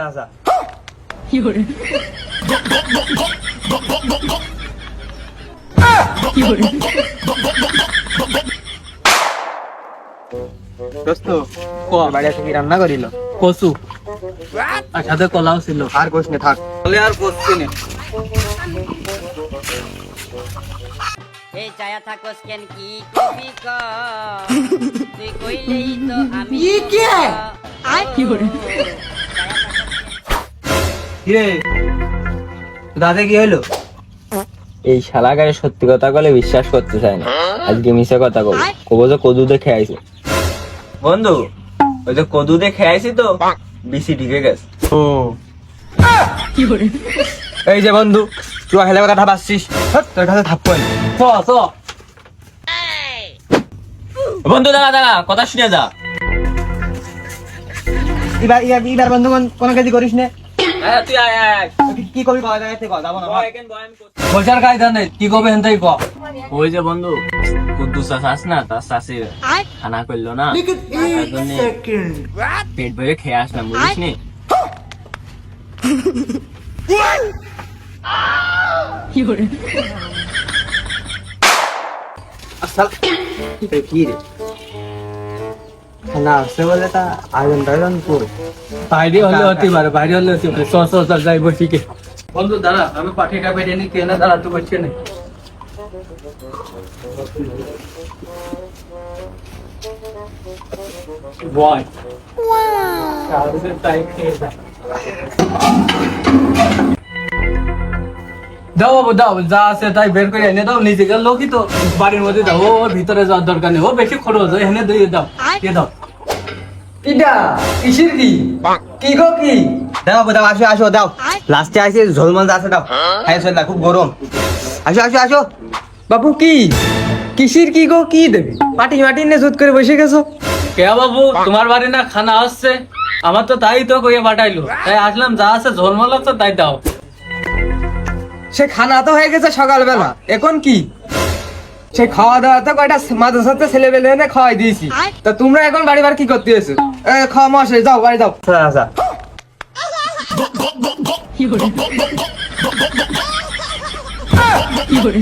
আচ্ছা কি করে কি করে দোস্ত বাড়ি থেকে রান্না করিল কচু আর সাথে কলাও ছিল। আর কোশ নে থাক বলে আর কচু নে এই চায়া থাকোস কেন কি কবি ক তুই কইলেই তো আমি কি করে কিরে দাদা কি হইলো? এই শালাগারে সত্যি কথা বলে বিশ্বাস করতে চায় না, আজকে মিছে কথা কব কব যে কদু দেখে আইছে। বন্ধু ওই যে কদু দিয়ে খেয়েছি তো বেশি ঢিকে গেছে। ও কি করে এই যে বন্ধু তুই হেলে কথা ভাবছিস, তোর কাছে থাপ্পড় চ চ বন্ধু দাঁড়া দাঁড়া কথা শুনে যা। এবার বন্ধু কোন কাজ করিস না, হ্যাঁ তুই আয় আয় কি করবি কয় জায়গাতে কয় যাবো না বসার কায়দা নেই, কি করবে হেনতেই ক। ওই যে বন্ধু কুদ্দুস চাষ না তার চাষি খানা করলো না, তার জন্যে পেট ভরে খেয়ে আসলাম বুঝিস নি। কি করে কি রে না আসছে বলে তা আয়োজন টায়োজন করে বাইরে হলে হতে পারে, বাইরে হলে হতে পারে। চ চ চ যাই বসিকে। বন্ধু দাঁড়া আমি পাঠিটা বেটে নি কেনা দাঁড়া তো বসছে না। বয় দাও বাবু দাও, যা আছে তাই বের করে এনে দাও। নিজেকে লোকই তো বাড়ির মধ্যে দাও, ওর ভিতরে যাওয়ার দরকার নেই, ও বেশি খরচ হয়। এনে দিয়ে দাও, দিয়ে দাও। কিটা কিসির কি কি গো কি দাও বাবু দাও, আসো আসো দাও, লাস্টে আইছে ঝোলমল আছে দাও, খাই চল খুব গরম। আসো আসো আসো বাবু কি কিসির কি গো কি দেবে পাটি মাটি নে জুত করে বসে গেছো। কে বাবু তোমার বাড়ি না খানা আসছে? আমার তো তাই তো কইয়ে পাঠাইলো, তাই আসলাম। যা আছে ঝোলমল আছে তাই দাও। সে খানা তো হয়ে গেছে সকালবেলা, এখন কি সে খাওয়া দাওয়া তো কয়টা মাদ্রাসাতে ছেলে বেলে এনে খাওয়াই দিয়েছি, তা তোমরা এখন বাড়ি বাড়ি কি করতে এসো? খাওয়া মশাই যাও বাড়ি যাও। আচ্ছা কি করে কি করে